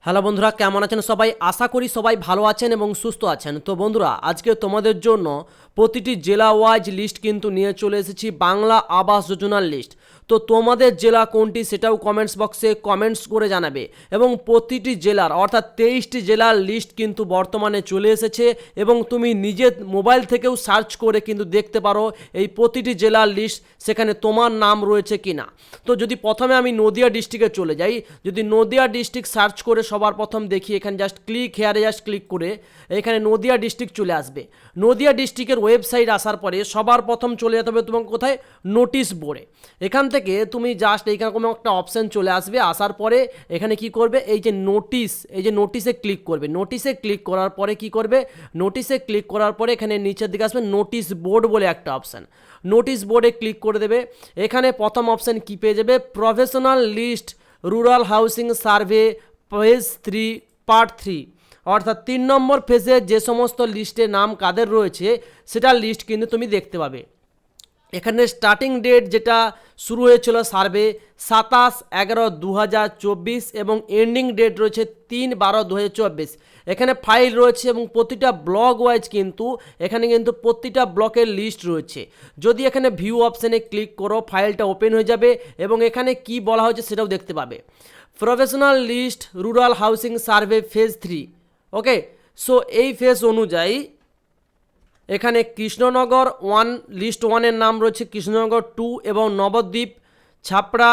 Hello বন্ধুরা, কেমন আছেন সবাই? আশা করি সবাই ভালো আছেন এবং সুস্থ আছেন। তো বন্ধুরা, আজকে তোমাদের জন্য প্রতিটি জেলা ওয়াইজ লিস্ট কিন্তু নিয়ে চলে এসেছি, বাংলা আবাস যোজনার লিস্ট। তো তোমাদের জেলা কোনটি সেটাও কমেন্টস বক্সে কমেন্টস করে জানাবে। এবং প্রতিটি জেলার অর্থাৎ 23টি জেলার লিস্ট কিন্তু বর্তমানে চলে এসেছে এবং তুমি নিজের মোবাইল থেকেও সার্চ করে কিন্তু দেখতে পারো এই প্রতিটি জেলার লিস্ট, সেখানে তোমার নাম রয়েছে কি না। তো যদি প্রথমে আমি নদিয়া ডিস্ট্রিক্টে চলে যাই, যদি নদিয়া ডিস্ট্রিক্ট সার্চ করে সবার প্রথম দেখি, এখানে জাস্ট ক্লিক হেয়ারে জাস্ট ক্লিক করে এখানে নদিয়া ডিস্ট্রিক্ট চলে আসবে। নদিয়া ডিস্ট্রিক্টের ওয়েবসাইট আসার পরে সবার প্রথম চলে যেতে হবে তোমাকে কোথায়? নোটিশ বোর্ডে। এখান থেকে তুমি জাস্ট এইখানে কোনো একটা অপশান চলে আসবে, আসার পরে এখানে কি করবে, এই যে নোটিশ, এই যে নোটিশে ক্লিক করবে। নোটিশে ক্লিক করার পরে কি করবে, নোটিশে ক্লিক করার পরে এখানে নিচের দিকে আসবে নোটিশ বোর্ড বলে একটা অপশান। নোটিশ বোর্ডে ক্লিক করে দেবে। এখানে প্রথম অপশান কি পেয়ে যাবে, professional list rural housing survey phase 3 part 3, অর্থাৎ 3 নম্বর ফেজে যে সমস্ত লিস্টে নাম কাদের রয়েছে সেটার লিস্ট কিন্তু তুমি দেখতে পাবে। এখানে স্টার্টিং ডেট যেটা শুরু হয়েছিল সার্ভে 27/11/2024 এবং এন্ডিং ডেট রয়েছে 3/12/2024। এখানে ফাইল রয়েছে এবং প্রতিটা ব্লক ওয়াইজ কিন্তু এখানে কিন্তু প্রতিটা ব্লকের লিস্ট রয়েছে। যদি এখানে ভিউ অপশানে ক্লিক করো, ফাইলটা ওপেন হয়ে যাবে এবং এখানে কি বলা হয়েছে সেটাও দেখতে পাবে। Professional list rural housing survey phase 3। Okay, so এই ফেজ অনুযায়ী এখানে কৃষ্ণনগর 1 লিস্ট 1-এর নাম রয়েছে, কৃষ্ণনগর 2 এবং নবদ্বীপ, ছাপড়া,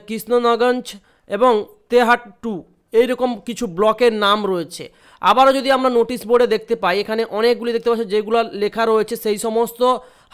কৃষ্ণনগঞ্জ এবং তেহাট 2, এইরকম কিছু ব্লকের নাম রয়েছে। আবারও যদি আমরা নোটিশ বোর্ডে দেখতে পাই, এখানে অনেকগুলি দেখতে পাচ্ছি যেগুলো লেখা রয়েছে সেই সমস্ত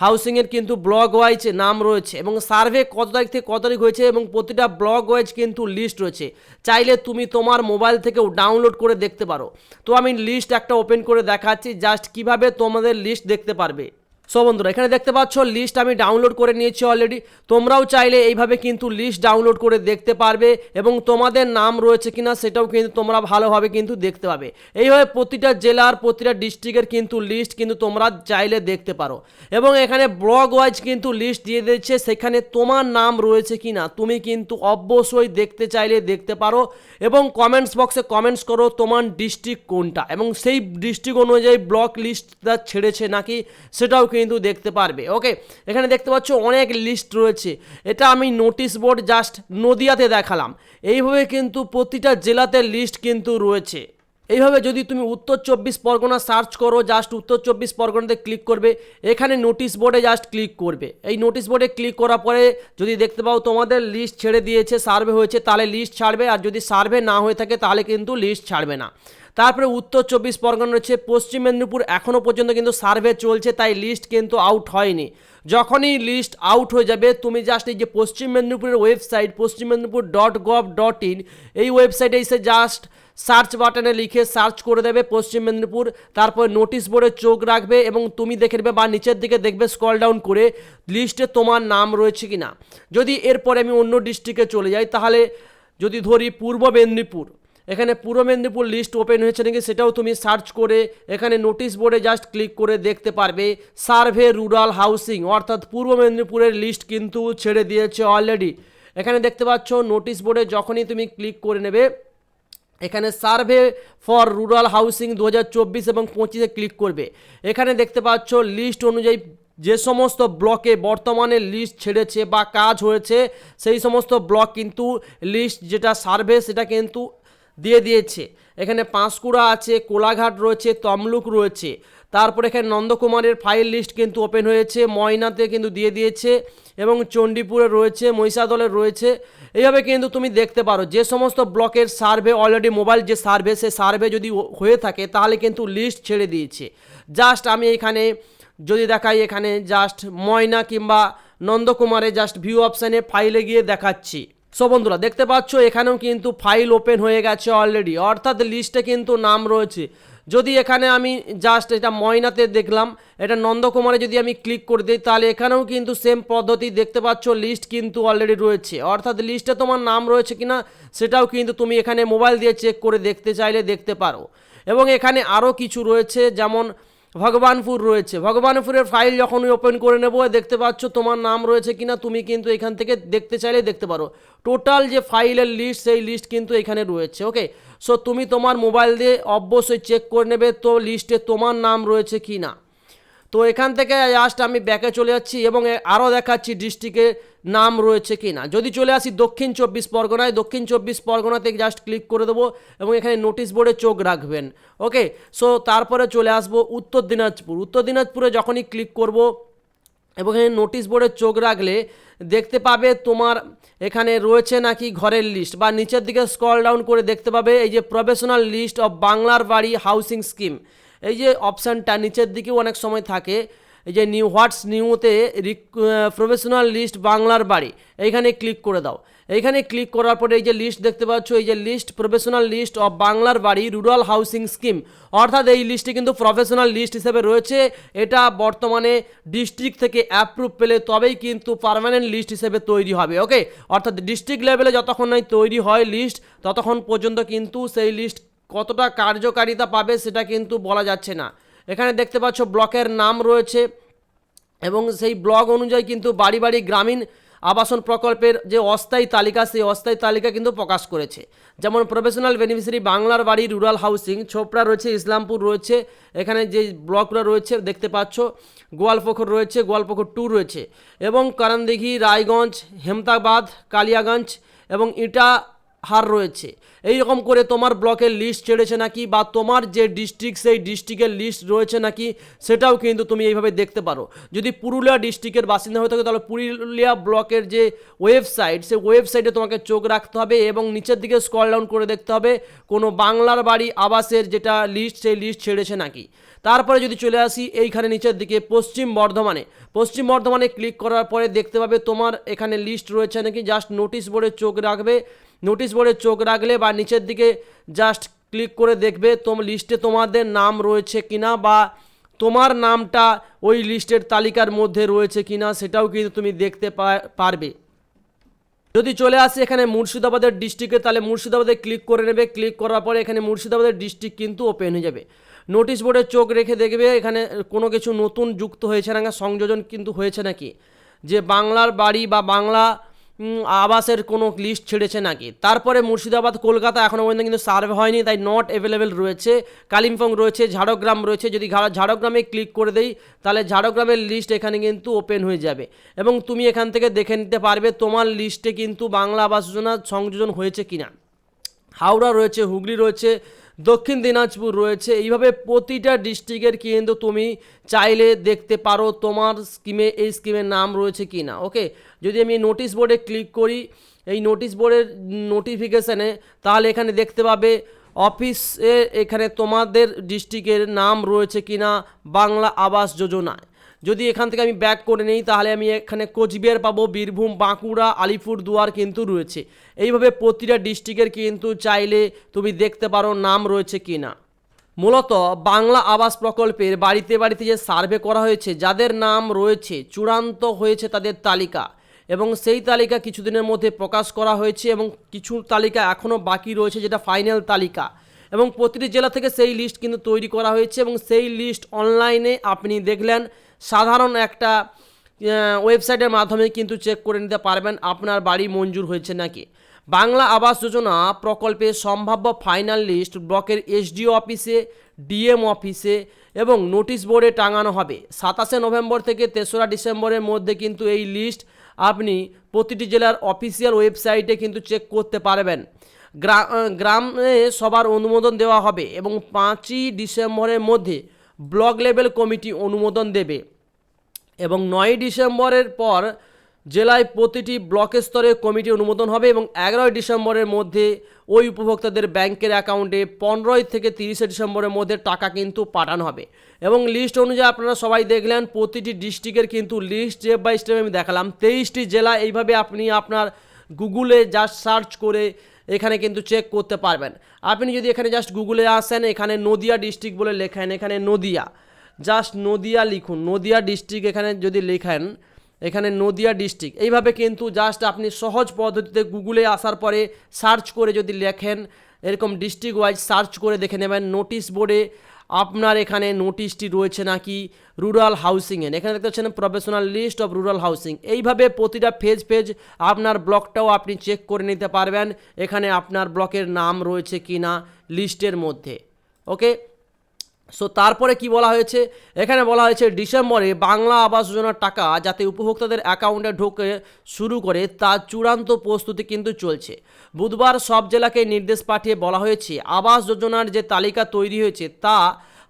হাউসিংয়ের কিন্তু ব্লক ওয়াইজ নাম রয়েছে এবং সার্ভে কত তারিখ থেকে কত তারিখ হয়েছে এবং প্রতিটা ব্লক ওয়াইজ কিন্তু লিস্ট রয়েছে। চাইলে তুমি তোমার মোবাইল থেকেও ডাউনলোড করে দেখতে পারো। তো আমি লিস্ট একটা ওপেন করে দেখাচ্ছি জাস্ট কিভাবে তোমাদের লিস্ট দেখতে পারবে। সো বন্ধুরা, এখানে দেখতে পাচ্ছ লিস্ট আমি ডাউনলোড করে নিয়েছি অলরেডি। তোমরাও চাইলে এইভাবে কিন্তু লিস্ট ডাউনলোড করে দেখতে পারবে এবং তোমাদের নাম রয়েছে কিনা সেটাও কিন্তু তোমরা ভালোভাবে কিন্তু দেখতে পাবে। এইভাবে প্রতিটা জেলার প্রতিটা ডিস্ট্রিক্টের কিন্তু লিস্ট কিন্তু তোমরা চাইলে দেখতে পারো এবং এখানে ব্লক ওয়াইজ কিন্তু লিস্ট দিয়ে দিচ্ছে, সেখানে তোমার নাম রয়েছে কিনা তুমি কিন্তু অবশ্যই দেখতে চাইলে দেখতে পারো এবং কমেন্টস বক্সে কমেন্টস করো তোমার ডিস্ট্রিক্ট কোনটা এবং সেই ডিস্ট্রিক্ট অনুযায়ী ব্লক লিস্টটা ছেড়েছে নাকি সেটাও কিন্তু দেখতে পারবে। ওকে, এখানে দেখতে পাচ্ছ অনেক লিস্ট রয়েছে। এটা আমি নোটিশ বোর্ড জাস্ট নদিয়াতে দেখালাম। এইভাবে কিন্তু প্রতিটা জেলাতে লিস্ট কিন্তু রয়েছে। এইভাবে যদি তুমি উত্তর 24 পরগনা সার্চ করো, জাস্ট উত্তর 24 পরগনাতে ক্লিক করবে, এখানে নোটিশ বোর্ডে জাস্ট ক্লিক করবে। এই নোটিশ বোর্ডে ক্লিক করার পরে যদি দেখতে পাও তোমাদের লিস্ট ছেড়ে দিয়েছে, সার্ভে হয়েছে তাহলে লিস্ট ছাড়বে, আর যদি সার্ভে না হয়ে থাকে তাহলে কিন্তু লিস্ট ছাড়বে না। তারপরে উত্তর 24 পরগনা রয়েছে, পশ্চিম মেদিনীপুর এখনও পর্যন্ত কিন্তু সার্ভে চলছে, তাই লিস্ট কিন্তু আউট হয়নি। যখনই লিস্ট আউট হয়ে যাবে তুমি জাস্ট এই যে পশ্চিম মেদিনীপুরের ওয়েবসাইট পশ্চিমমেদিনীপুর.gov.in, এই ওয়েবসাইটে এসে জাস্ট সার্চ বাটনে লিখে সার্চ করে দেবে পশ্চিম মেদিনীপুর, তারপর নোটিশ বোর্ডে চোখ রাখবে এবং তুমি দেখে নেবে বা নিচের দিকে দেখবে স্ক্রল ডাউন করে লিস্টে তোমার নাম রয়েছে কিনা। যদি এরপরে আমি অন্য ডিস্ট্রিক্টে চলে যাই, তাহলে যদি ধরি পূর্ব মেদিনীপুর, এখানে পূর্ব মেদিনীপুর লিস্ট ওপেন হয়েছে নাকি সেটাও তুমি সার্চ করে এখানে নোটিশ বোর্ডে জাস্ট ক্লিক করে দেখতে পারবে। সার্ভে রুরাল হাউসিং অর্থাৎ পূর্ব মেদিনীপুরের লিস্ট কিন্তু ছেড়ে দিয়েছে অলরেডি। এখানে দেখতে পাচ্ছ নোটিশ বোর্ডে যখনই তুমি ক্লিক করে নেবে, এখানে সার্ভে ফর রুরাল হাউসিং 2024 এবং 25-এ ক্লিক করবে। এখানে দেখতে পাচ্ছ লিস্ট অনুযায়ী যে সমস্ত ব্লকে বর্তমানে লিস্ট ছেড়েছে বা কাজ হয়েছে সেই সমস্ত ব্লক কিন্তু লিস্ট যেটা সার্ভে সেটা কিন্তু দিয়ে দিয়েছে। এখানে পাঁশকুড়া আছে, কোলাঘাট রয়েছে, তমলুক রয়েছে, তারপরে এখানে নন্দকুমারের ফাইল লিস্ট কিন্তু ওপেন হয়েছে, ময়নাতে কিন্তু দিয়ে দিয়েছে এবং চণ্ডীপুরে রয়েছে, মহিষাদলের রয়েছে। এইভাবে কিন্তু তুমি দেখতে পারো যে সমস্ত ব্লকের সার্ভে অলরেডি মোবাইল যে সার্ভে সে সার্ভে যদি হয়ে থাকে তাহলে কিন্তু লিস্ট ছেড়ে দিয়েছে। জাস্ট আমি এখানে যদি দেখাই, এখানে জাস্ট ময়না কিংবা নন্দকুমারে জাস্ট ভিউ অপশানে ফাইলে গিয়ে দেখাচ্ছি। সো বন্ধুরা, দেখতে পাচ্ছ এখানেও কিন্তু ফাইল ওপেন হয়ে গেছে অলরেডি, অর্থাৎ লিস্টে কিন্তু নাম রয়েছে। যদি এখানে আমি জাস্ট এটা ময়নাতে দেখলাম, এটা নন্দকুমারে যদি আমি ক্লিক করে দিই তাহলে এখানেও কিন্তু সেম পদ্ধতি দেখতে পাচ্ছ, লিস্ট কিন্তু অলরেডি রয়েছে। অর্থাৎ লিস্টে তোমার নাম রয়েছে কিনা সেটাও কিন্তু তুমি এখানে মোবাইল দিয়ে চেক করে দেখতে চাইলে দেখতে পারো। এবং এখানে আরও কিছু রয়েছে, যেমন ভগবানপুর রয়েছে, ভগবানপুরের ফাইল যখন ওপেন করে নেব দেখতে পাচ্ছ তোমার নাম রয়েছে কিনা, তুমি কিন্তু এখান থেকে দেখতে চাইলে দেখতে পারো। টোটাল যে ফাইলের লিস্ট সেই লিস্ট কিন্তু এখানে রয়েছে। ওকে, সো তুমি তোমার মোবাইল দিয়ে অবশ্যই চেক করে নেবে তো লিস্টে তোমার নাম রয়েছে কি না। তো এখান থেকে জাস্ট আমি ব্যাকে চলে যাচ্ছি এবং আরও দেখাচ্ছি ডিস্ট্রিক্টের নাম রয়েছে কি না। যদি চলে আসি দক্ষিণ চব্বিশ পরগনায়, দক্ষিণ চব্বিশ পরগনাতে জাস্ট ক্লিক করে দেবো এবং এখানে নোটিশ বোর্ডে চোখ রাখবেন। ওকে, সো তারপরে চলে আসবো উত্তর দিনাজপুর। উত্তর দিনাজপুরে যখনই ক্লিক করব এবং এখানে নোটিশ বোর্ডে চোখ রাখলে দেখতে পাবে তোমার এখানে রয়েছে নাকি ঘরের লিস্ট, বা নিচের দিকে স্ক্রল ডাউন করে দেখতে পাবে এই যে প্রফেশনাল লিস্ট অফ বাংলার বাড়ি হাউসিং স্কিম, এই যে অপশানটা নিচের দিকেও অনেক সময় থাকে, এই যে নিউ হোয়াটস নিউতে প্রফেশনাল লিস্ট বাংলার বাড়ি, এইখানে ক্লিক করে দাও। এইখানে ক্লিক করার পরে এই যে লিস্ট দেখতে পাচ্ছ, এই যে লিস্ট প্রফেশনাল লিস্ট অফ বাংলার বাড়ি রুরাল হাউসিং স্কিম, অর্থাৎ এই লিস্টে কিন্তু প্রফেশনাল লিস্ট হিসেবে রয়েছে। এটা বর্তমানে ডিস্ট্রিক্ট থেকে অ্যাপ্রুভ পেলে তবেই কিন্তু পার্মানেন্ট লিস্ট হিসেবে তৈরি হবে। ওকে, অর্থাৎ ডিস্ট্রিক্ট লেভেলে যতক্ষণ নাই তৈরি হয় লিস্ট ততক্ষণ পর্যন্ত কিন্তু সেই লিস্ট কতটা কার্যকারিতা পাবে সেটা কিন্তু বলা যাচ্ছে না। এখানে দেখতে পাচ্ছ ব্লকের নাম রয়েছে এবং সেই ব্লক অনুযায়ী কিন্তু বাড়ি বাড়ি গ্রামীণ আবাসন প্রকল্পের যে অস্থায়ী তালিকা, সেই অস্থায়ী তালিকা কিন্তু প্রকাশ করেছে। যেমন প্রফেশনাল বেনিফিশিয়ারি বাংলার বাড়ি রুরাল হাউসিং, ছোপড়া রয়েছে, ইসলামপুর রয়েছে, এখানে যে ব্লকগুলো রয়েছে দেখতে পাচ্ছ, গোয়ালপুকুর রয়েছে, গোয়ালপুকুর 2 রয়েছে এবং কারণদিঘি, রায়গঞ্জ, হেমতাবাদ, কালিয়াগঞ্জ এবং ইটাহার রয়েছে। এইরকম করে তোমার ব্লকের লিস্ট ছেড়েছে নাকি বা তোমার যে ডিস্ট্রিক্ট সেই ডিস্ট্রিক্টের লিস্ট রয়েছে নাকি সেটাও কিন্তু তুমি এইভাবে দেখতে পারো। যদি পুরুলিয়া ডিস্ট্রিক্টের বাসিন্দা হয়ে থাকে তাহলে পুরুলিয়া ব্লকের যে ওয়েবসাইট, সেই ওয়েবসাইটে তোমাকে চোখ রাখতে হবে এবং নিচের দিকে স্ক্রল ডাউন করে দেখতে হবে কোনো বাংলার বাড়ি আবাসের যেটা লিস্ট সেই লিস্ট ছেড়েছে নাকি। তারপরে যদি চলে আসি এইখানে নিচের দিকে পশ্চিম বর্ধমানে ক্লিক করার পরে দেখতে পাবে তোমার এখানে লিস্ট রয়েছে নাকি। জাস্ট নোটিশ বোর্ডে চোখ রাখবে, নোটিশ বোর্ডে চোখ রাখলে বা নিচের দিকে জাস্ট ক্লিক করে দেখবে তোমার লিস্টে তোমাদের নাম রয়েছে কিনা বা তোমার নামটা ওই লিস্টের তালিকার মধ্যে রয়েছে কিনা সেটাও কিন্তু তুমি দেখতে পারবে। যদি চলে আসে এখানে মুর্শিদাবাদের ডিস্ট্রিক্টে তাহলে মুর্শিদাবাদে ক্লিক করে নেবে, ক্লিক করার পরে এখানে মুর্শিদাবাদের ডিস্ট্রিক্ট কিন্তু ওপেন হয়ে যাবে। নোটিশ বোর্ডে চোখ রেখে দেখবে এখানে কোনো কিছু নতুন যুক্ত হয়েছে না, সংযোজন কিন্তু হয়েছে নাকি, যে বাংলার বাড়ি বা বাংলা আবাসের কোনো লিস্ট ছেড়েছে নাকি। তারপরে মুর্শিদাবাদ, কলকাতা এখনও পর্যন্ত কিন্তু সার্ভে হয়নি, তাই নট অ্যাভেলেবেল রয়েছে। কালিম্পং রয়েছে, ঝাড়গ্রাম রয়েছে, যদি ঝাড়গ্রামে ক্লিক করে দেই তাহলে ঝাড়গ্রামের লিস্ট এখানে কিন্তু ওপেন হয়ে যাবে এবং তুমি এখান থেকে দেখে নিতে পারবে তোমার লিস্টে কিন্তু বাংলা আবাস যোজনা সংযোজন হয়েছে কিনা। হাওড়া রয়েছে, হুগলি রয়েছে, দক্ষিণ দিনাজপুর রয়েছে, এইভাবে প্রতিটা ডিস্ট্রিক্টের কিন্তু তুমি চাইলে দেখতে পারো তোমার স্কিমে এই স্কিমের নাম রয়েছে কি না। ওকে, যদি আমি নোটিশ বোর্ডে ক্লিক করি এই নোটিশ বোর্ডের নোটিফিকেশানে তাহলে এখানে দেখতে পাবে অফিসে এখানে তোমাদের ডিস্ট্রিক্টের নাম রয়েছে কি না বাংলা আবাস যোজনায়। যদি এখান থেকে আমি ব্যাক করে নিই তাহলে আমি এখানে কোচবিহার পাবো, বীরভূম, বাঁকুড়া, আলিপুরদুয়ার কিন্তু রয়েছে। এইভাবে প্রতিটা ডিস্ট্রিক্টের কিন্তু চাইলে তুমি দেখতে পারো নাম রয়েছে কি না। মূলত বাংলা আবাস প্রকল্পের বাড়িতে বাড়িতে যে সার্ভে করা হয়েছে যাদের নাম রয়েছে চূড়ান্ত হয়েছে তাদের তালিকা এবং সেই তালিকা কিছুদিনের মধ্যে প্রকাশ করা হয়েছে এবং কিছু তালিকা এখনও বাকি রয়েছে যেটা ফাইনাল তালিকা এবং প্রতিটি জেলা থেকে সেই লিস্ট কিন্তু তৈরি করা হয়েছে এবং সেই লিস্ট অনলাইনে আপনি দেখলেন সাধারণ একটা ওয়েবসাইটের মাধ্যমে কিন্তু চেক করে নিতে পারবেন আপনার বাড়ি মঞ্জুর হয়েছে নাকি। বাংলা আবাস যোজনা প্রকল্পের সম্ভাব্য ফাইনাল লিস্ট ব্লকের এসডিও অফিসে, ডিএম অফিসে এবং নোটিশ বোর্ডে টাঙানো হবে। 27 নভেম্বর থেকে 3রা ডিসেম্বরের মধ্যে কিন্তু এই লিস্ট আপনি প্রতিটি জেলার অফিসিয়াল ওয়েবসাইটে কিন্তু চেক করতে পারবেন। গ্রামে সবার অনুমোদন দেওয়া হবে এবং 5ই ডিসেম্বরের মধ্যে ব্লক লেভেল কমিটি অনুমোদন দেবে এবং 9ই ডিসেম্বরের পর জেলায় প্রতিটি ব্লক স্তরে কমিটি অনুমোদন হবে এবং 11ই ডিসেম্বরের মধ্যে ওই উপভোক্তাদের ব্যাংকের অ্যাকাউন্টে 15 থেকে 30 ডিসেম্বরের মধ্যে টাকা কিন্তু পাঠানো হবে এবং লিস্ট অনুযায়ী আপনারা সবাই দেখলেন প্রতিটি ডিস্ট্রিক্টের কিন্তু লিস্ট স্টেপ বাই স্টেপ আমি দেখালাম। 23টি জেলা এইভাবে আপনি আপনার গুগলে জাস্ট সার্চ করে এখানে কিন্তু চেক করতে পারবেন। আপনি যদি এখানে জাস্ট গুগলে আসেন এখানে নদিয়া ডিস্ট্রিক্ট বলে লেখেন, এখানে নদিয়া জাস্ট নদিয়া লিখুন, নদিয়া ডিস্ট্রিক্ট এখানে যদি লেখেন এখানে নদিয়া ডিস্ট্রিক্ট এইভাবে কিন্তু জাস্ট আপনি সহজ পদ্ধতিতে গুগলে আসার পরে সার্চ করে যদি লেখেন এরকম ডিস্ট্রিক্ট ওয়াইজ সার্চ করে দেখে নেবেন নোটিশ বোর্ডে আপনার এখানে নোটিশটি রয়েছে নাকি রুরাল হাউসিংয়ের, এখানে দেখতে পাচ্ছেন professional list of rural housing. এইভাবে প্রতিটা ফেজ আপনার ব্লকটাও আপনি চেক করে নিতে পারবেন এখানে আপনার ব্লকের নাম রয়েছে কি না লিস্টের মধ্যে। ওকে, সো তারপরে কি বলা হয়েছে, এখানে বলা হয়েছে ডিসেম্বরে বাংলা আবাস যোজনার টাকা যাতে উপভোক্তাদের অ্যাকাউন্টে ঢোকে শুরু করে তার চূড়ান্ত প্রস্তুতি কিন্তু চলছে। বুধবার সব জেলাকে নির্দেশ পাঠিয়ে বলা হয়েছে আবাস যোজনার যে তালিকা তৈরি হয়েছে তা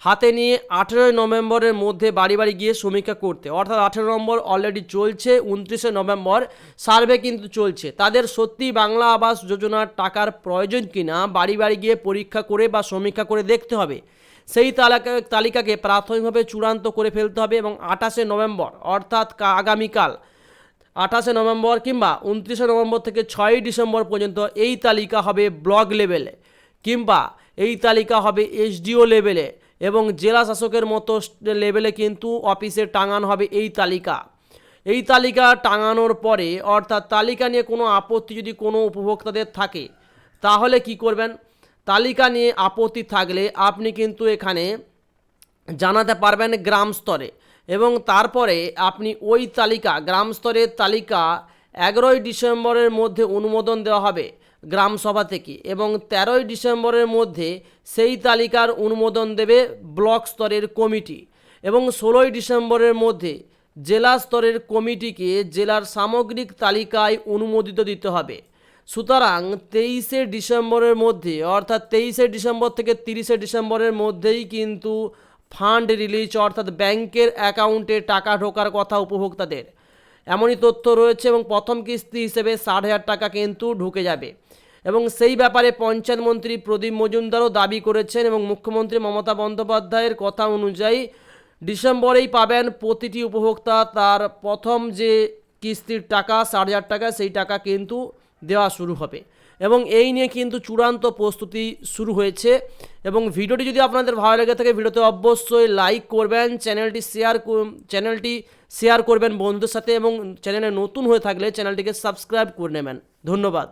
হাতে নিয়ে 18 নভেম্বরের মধ্যে বাড়ি বাড়ি গিয়ে সমীক্ষা করতে, অর্থাৎ 18 নম্বর অলরেডি চলছে, 29 নভেম্বর সার্ভে কিন্তু চলছে। তাদের সত্যি বাংলা আবাস যোজনার টাকার প্রয়োজন কিনা বাড়ি বাড়ি গিয়ে পরীক্ষা করে বা সমীক্ষা করে দেখতে হবে। সেই তালিকাকে প্রাথমিকভাবে চূড়ান্ত করে ফেলতে হবে এবং 28 নভেম্বর অর্থাৎ আগামীকাল 28 নভেম্বর কিংবা 29 নভেম্বর থেকে 6 ডিসেম্বর পর্যন্ত এই তালিকা হবে ব্লক লেভেলে কিংবা এই তালিকা হবে এসডিও লেভেলে এবং জেলা শাসকের মতো লেভেলে কিন্তু অফিসে টাঙানো হবে এই তালিকা। এই তালিকা টাঙানোর পরে অর্থাৎ তালিকা নিয়ে কোনো আপত্তি যদি কোনো উপভোক্তাদের থাকে তাহলে কি করবেন, তালিকা নিয়ে আপত্তি থাকলে আপনি কিন্তু এখানে জানাতে পারবেন গ্রাম স্তরে এবং তারপরে আপনি ওই তালিকা গ্রাম স্তরের তালিকা 11 ডিসেম্বরের মধ্যে অনুমোদন দেওয়া হবে গ্রাম সভা থেকে এবং 13 ডিসেম্বরের মধ্যে সেই তালিকার অনুমোদন দেবে ব্লক স্তরের কমিটি এবং 16 ডিসেম্বরের মধ্যে জেলা স্তরের কমিটিকে জেলার সামগ্রিক তালিকায় অনুমোদিত দিতে হবে। সুতরাং 23 ডিসেম্বরের মধ্যে অর্থাৎ 23 ডিসেম্বর থেকে 30 ডিসেম্বরের মধ্যেই কিন্তু ফান্ড রিলিজ অর্থাৎ ব্যাংকের অ্যাকাউন্টে টাকা ঢোকার কথা উপভোক্তাদের, এমনই তথ্য রয়েছে এবং প্রথম কিস্তি হিসেবে 60,000 টাকা কিন্তু ঢুকে যাবে এবং সেই ব্যাপারে পঞ্চায়েত মন্ত্রী প্রদীপ মজুমদারও দাবি করেছেন এবং মুখ্যমন্ত্রী মমতা বন্দ্যোপাধ্যায়ের কথা অনুযায়ী ডিসেম্বরেই পাবেন প্রতিটি উপভোক্তা তার প্রথম যে কিস্তির টাকা 60,000 টাকা সেই টাকা কিন্তু দেওয়া শুরু হবে এবং এই নিয়ে কিন্তু চূড়ান্ত প্রস্তুতি শুরু হয়েছে। এবং ভিডিওটি যদি আপনাদের ভালো লেগে থাকে ভিডিওতে অবশ্যই লাইক করবেন, চ্যানেলটি শেয়ার করবেন বন্ধুদের সাথে এবং চ্যানেলে নতুন হয়ে থাকলে চ্যানেলটিকে সাবস্ক্রাইব করে নেবেন। ধন্যবাদ।